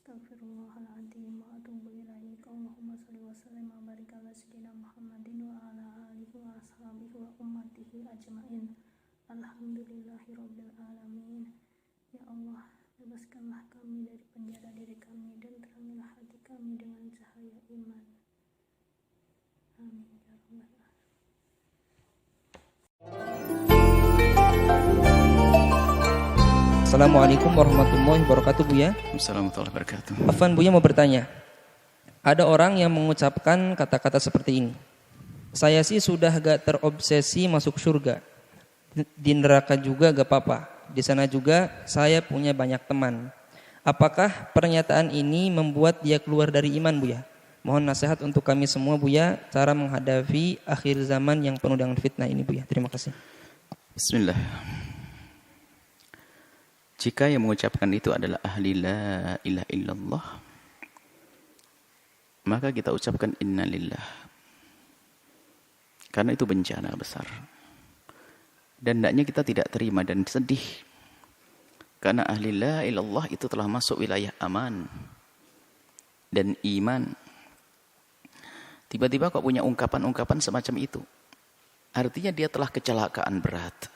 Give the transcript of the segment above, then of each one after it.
Astaghfirullahaladzim wa atubu ilaik. Allahumma salli wa sallim wa barik ala sayyidina Muhammadin wa ala alihi wa ashabihi wa ummatihi ajmain. Alhamdulillahirabbil alamin. Ya Allah, bebaskanlah kami dari penjara diri kami dan terangilah hati kami dengan cahaya iman. Amin ya rabbal alamin. Assalamualaikum warahmatullahi wabarakatuh, Buya. Assalamualaikum warahmatullahi wabarakatuh. Afwan, Buya mau bertanya. Ada orang yang mengucapkan kata-kata seperti ini. Saya sih sudah gak terobsesi masuk surga. Di neraka juga gak apa-apa. Di sana juga saya punya banyak teman. Apakah pernyataan ini membuat dia keluar dari iman, Buya? Mohon nasihat untuk kami semua, Buya, cara menghadapi akhir zaman yang penuh dengan fitnah ini, Buya. Terima kasih. Bismillah. Jika yang mengucapkan itu adalah ahli la ilaha illallah, maka kita ucapkan innalillah. Karena itu bencana besar. Dan hendaknya kita tidak terima dan sedih. Karena ahli la ilaha illallah itu telah masuk wilayah aman dan iman. Tiba-tiba kok punya ungkapan-ungkapan semacam itu. Artinya dia telah kecelakaan berat.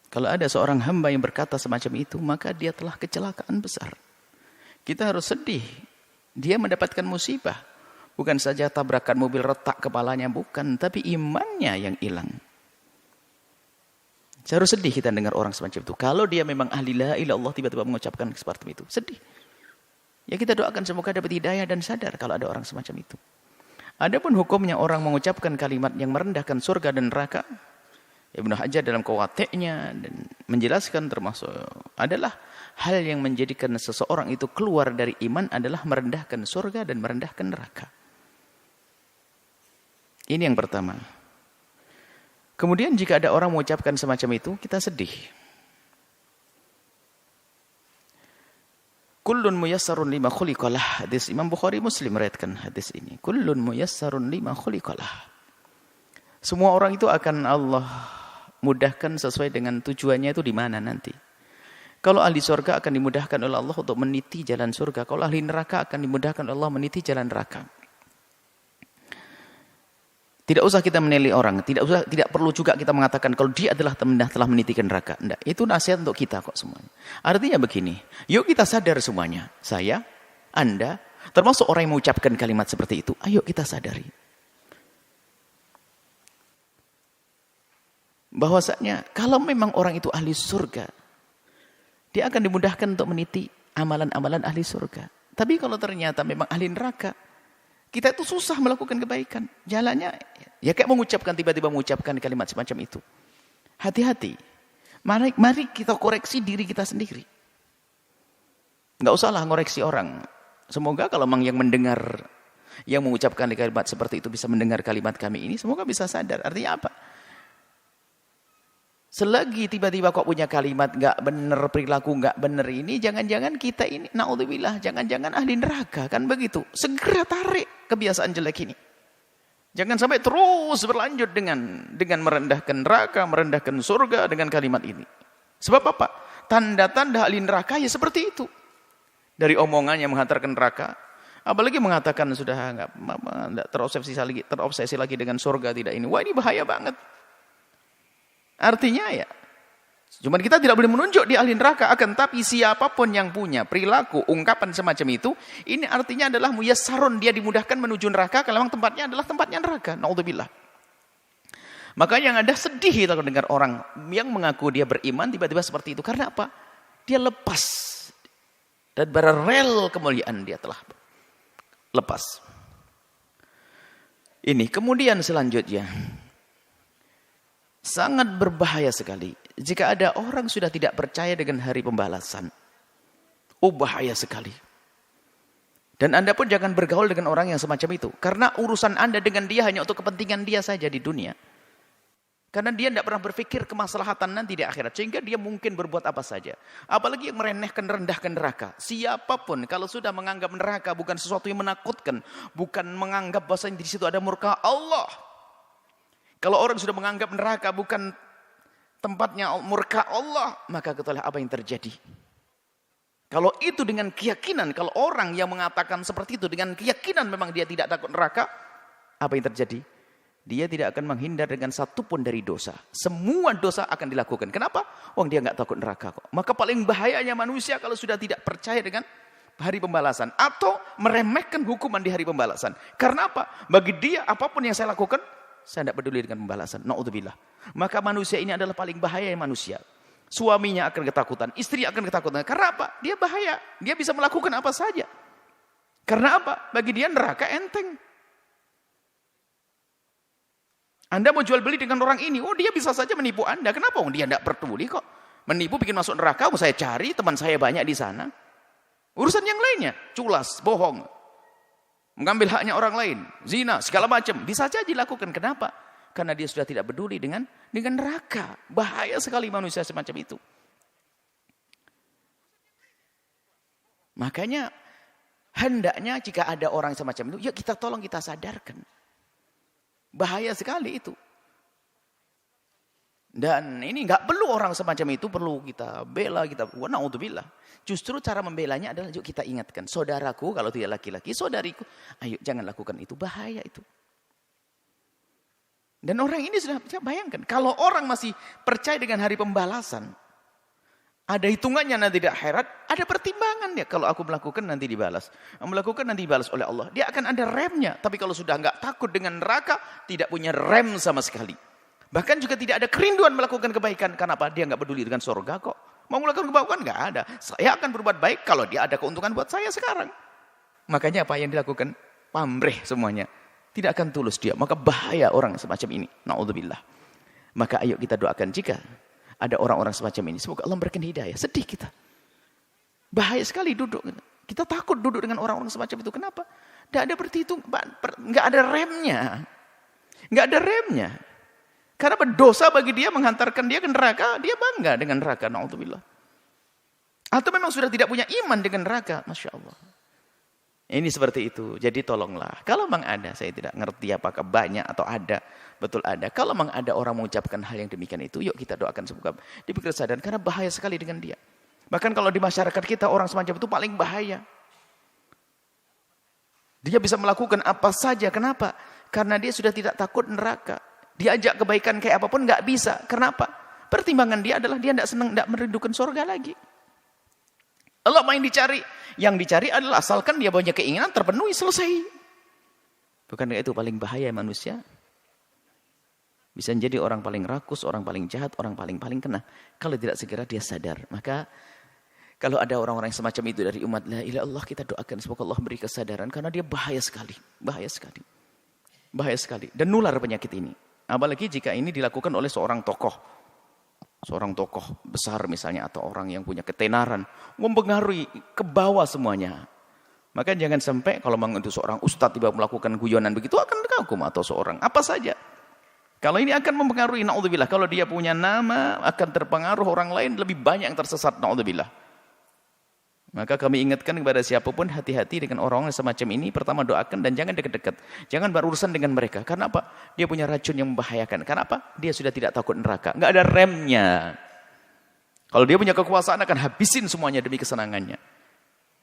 Kalau ada seorang hamba yang berkata semacam itu, maka dia telah kecelakaan besar. Kita harus sedih. Dia mendapatkan musibah. Bukan saja tabrakan mobil retak kepalanya, bukan. Tapi imannya yang hilang. Harus sedih kita dengar orang semacam itu. Kalau dia memang ahli la ilaha illallah tiba-tiba mengucapkan seperti itu. Sedih. Ya kita doakan semoga dapat hidayah dan sadar kalau ada orang semacam itu. Adapun hukumnya orang mengucapkan kalimat yang merendahkan surga dan neraka, Ibnu Hajar dalam Qawatiknya dan menjelaskan termasuk adalah hal yang menjadikan seseorang itu keluar dari iman adalah merendahkan surga dan merendahkan neraka. Ini yang pertama. Kemudian jika ada orang mengucapkan semacam itu, kita sedih. Kullun muyassarun lima khuliqalah. Hadis Imam Bukhari Muslim meriwayatkan hadis ini. Kullun muyassarun lima khuliqalah. Semua orang itu akan Allah mudahkan sesuai dengan tujuannya itu di mana nanti. Kalau ahli surga akan dimudahkan oleh Allah untuk meniti jalan surga. Kalau ahli neraka akan dimudahkan oleh Allah meniti jalan neraka. Tidak usah kita menilai orang. Tidak perlu juga kita mengatakan kalau dia adalah telah meniti ke neraka. Tidak. Itu nasihat untuk kita kok semuanya. Artinya begini. Yuk kita sadar semuanya. Saya, Anda, termasuk orang yang mengucapkan kalimat seperti itu. Ayo kita sadari. Bahwasanya kalau memang orang itu ahli surga, dia akan dimudahkan untuk meniti amalan-amalan ahli surga. Tapi kalau ternyata memang ahli neraka, kita itu susah melakukan kebaikan. Jalannya ya kayak tiba-tiba mengucapkan kalimat semacam itu. Hati-hati. Mari kita koreksi diri kita sendiri. Enggak usahlah ngoreksi orang. Semoga kalau memang yang mendengar, yang mengucapkan kalimat seperti itu bisa mendengar kalimat kami ini, semoga bisa sadar. Artinya apa? Selagi tiba-tiba kok punya kalimat nggak benar, perilaku nggak benar ini, jangan-jangan kita ini, naudzubillah, jangan-jangan ahli neraka, kan begitu. Segera tarik kebiasaan jelek ini. Jangan sampai terus berlanjut dengan merendahkan neraka, merendahkan surga dengan kalimat ini. Sebab apa? Tanda-tanda ahli neraka ya seperti itu. Dari omongannya menghantarkan neraka, apalagi mengatakan sudah nggak terobsesi lagi dengan surga tidak ini. Wah ini bahaya banget. Artinya ya, cuman kita tidak boleh menunjuk di ahli neraka, akan tapi siapapun yang punya perilaku, ungkapan semacam itu, ini artinya adalah muyassarun, dia dimudahkan menuju neraka, kalau memang tempatnya adalah tempatnya neraka. Naudzubillah. Makanya yang ada sedih kita mendengar orang yang mengaku dia beriman tiba-tiba seperti itu. Karena apa? Dia lepas. Dan bara rel kemuliaan dia telah lepas. Ini kemudian selanjutnya. Sangat berbahaya sekali jika ada orang sudah tidak percaya dengan hari pembalasan. Bahaya sekali. Dan Anda pun jangan bergaul dengan orang yang semacam itu. Karena urusan Anda dengan dia hanya untuk kepentingan dia saja di dunia. Karena dia tidak pernah berpikir kemaslahatan nanti di akhirat. Sehingga dia mungkin berbuat apa saja. Apalagi yang merendahkan neraka. Siapapun kalau sudah menganggap neraka bukan sesuatu yang menakutkan. Bukan menganggap bahwasanya di situ ada murka Allah. Kalau orang sudah menganggap neraka bukan tempatnya murka Allah, maka ketahuilah apa yang terjadi. Kalau itu dengan keyakinan, kalau orang yang mengatakan seperti itu dengan keyakinan memang dia tidak takut neraka, apa yang terjadi? Dia tidak akan menghindar dengan satu pun dari dosa. Semua dosa akan dilakukan. Kenapa? Dia nggak takut neraka kok. Maka paling bahayanya manusia kalau sudah tidak percaya dengan hari pembalasan. Atau meremehkan hukuman di hari pembalasan. Karena apa? Bagi dia apapun yang saya lakukan, saya tidak peduli dengan pembalasan. Na'udzubillah. Maka manusia ini adalah paling bahaya manusia. Suaminya akan ketakutan, istri akan ketakutan. Karena apa? Dia bahaya. Dia bisa melakukan apa saja. Karena apa? Bagi dia neraka enteng. Anda mau jual beli dengan orang ini, dia bisa saja menipu Anda. Kenapa? Dia tidak peduli kok. Menipu bikin masuk neraka, saya cari, teman saya banyak di sana. Urusan yang lainnya, culas, bohong. Mengambil haknya orang lain, zina, segala macam. Bisa saja dilakukan. Kenapa? Karena dia sudah tidak peduli dengan neraka. Bahaya sekali manusia semacam itu. Makanya, hendaknya jika ada orang semacam itu, ya kita tolong, kita sadarkan. Bahaya sekali itu. Dan ini nggak perlu orang semacam itu, perlu kita bela, kita na'udzubillah. Justru cara membelanya adalah yuk kita ingatkan, saudaraku kalau tidak laki-laki, saudariku, ayo jangan lakukan itu, bahaya itu. Dan orang ini sudah bayangkan, kalau orang masih percaya dengan hari pembalasan, ada hitungannya nanti di akhirat, ada pertimbangan ya. Kalau aku melakukan nanti dibalas. Melakukan nanti dibalas oleh Allah. Dia akan ada remnya. Tapi kalau sudah nggak takut dengan neraka, tidak punya rem sama sekali. Bahkan juga tidak ada kerinduan melakukan kebaikan. Kenapa? Dia nggak peduli dengan surga kok. Mau melakukan kebaikan nggak ada. Saya akan berbuat baik kalau dia ada keuntungan buat saya sekarang. Makanya apa yang dilakukan? Pamrih semuanya. Tidak akan tulus dia. Maka bahaya orang semacam ini. Na'udzubillah. Maka ayo kita doakan jika ada orang-orang semacam ini. Semoga Allah memberikan hidayah. Sedih kita. Bahaya sekali duduk. Kita takut duduk dengan orang-orang semacam itu. Kenapa? Tidak ada berhitung. Nggak ada remnya. Nggak ada remnya. Karena dosa bagi dia menghantarkan dia ke neraka. Dia bangga dengan neraka. Na'udzubillah. Atau memang sudah tidak punya iman dengan neraka. Masya Allah. Ini seperti itu. Jadi tolonglah. Kalau memang ada, saya tidak ngerti apakah banyak atau ada. Betul ada. Kalau memang ada orang mengucapkan hal yang demikian itu, yuk kita doakan semoga diberi kesadaran. Karena bahaya sekali dengan dia. Bahkan kalau di masyarakat kita, orang semacam itu paling bahaya. Dia bisa melakukan apa saja. Kenapa? Karena dia sudah tidak takut neraka. Diajak kebaikan kayak apapun nggak bisa. Kenapa? Pertimbangan dia adalah dia tidak senang, tidak merindukan surga lagi. Allah main dicari. Yang dicari adalah asalkan dia punya keinginan terpenuhi, selesai. Bukankah itu paling bahaya manusia? Bisa menjadi orang paling rakus, orang paling jahat, orang paling kena. Kalau tidak segera dia sadar. Maka kalau ada orang-orang yang semacam itu dari umat la ilaha illallah, kita doakan semoga Allah beri kesadaran. Karena dia bahaya sekali. Bahaya sekali. Bahaya sekali. Dan nular penyakit ini. Apalagi jika ini dilakukan oleh seorang tokoh. Seorang tokoh besar misalnya atau orang yang punya ketenaran mempengaruhi ke bawah semuanya. Maka jangan sampai kalau memang itu seorang ustadz tiba melakukan guyonan begitu akan kagum atau seorang apa saja. Kalau ini akan mempengaruhi, na'udzubillah. Kalau dia punya nama akan terpengaruh orang lain lebih banyak yang tersesat, na'udzubillah. Maka kami ingatkan kepada siapapun hati-hati dengan orang-orang semacam ini. Pertama doakan dan jangan dekat-dekat. Jangan berurusan dengan mereka. Karena apa? Dia punya racun yang membahayakan. Karena apa? Dia sudah tidak takut neraka. Nggak ada remnya. Kalau dia punya kekuasaan akan habisin semuanya demi kesenangannya.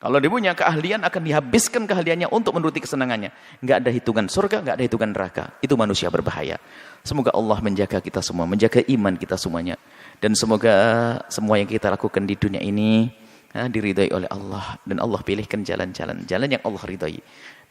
Kalau dia punya keahlian akan dihabiskan keahliannya untuk menuruti kesenangannya. Nggak ada hitungan surga, nggak ada hitungan neraka. Itu manusia berbahaya. Semoga Allah menjaga kita semua, menjaga iman kita semuanya. Dan semoga semua yang kita lakukan di dunia ini diridhai oleh Allah. Dan Allah pilihkan jalan-jalan yang Allah ridhai.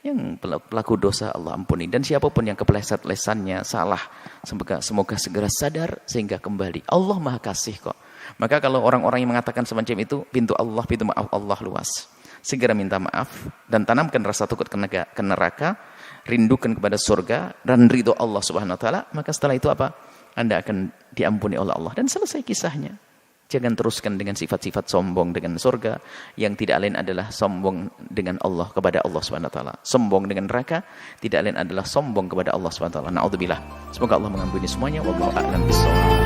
Yang pelaku dosa Allah ampuni. Dan siapapun yang kepleset lesannya salah, semoga segera sadar sehingga kembali. Allah Maha Kasih kok. Maka kalau orang-orang yang mengatakan semacam itu, pintu maaf Allah luas. Segera minta maaf dan tanamkan rasa takut ke neraka, rindukan kepada surga dan ridho Allah Subhanahu wa taala, maka setelah itu apa? Anda akan diampuni oleh Allah dan selesai kisahnya. Jangan teruskan dengan sifat-sifat sombong dengan surga yang tidak lain adalah sombong dengan Allah kepada Allah Subhanahu wa taala. Sombong dengan neraka tidak lain adalah sombong kepada Allah Subhanahu wa taala. Nauzubillah. Semoga Allah mengampuni semuanya. Wallahu a'lam bishawab.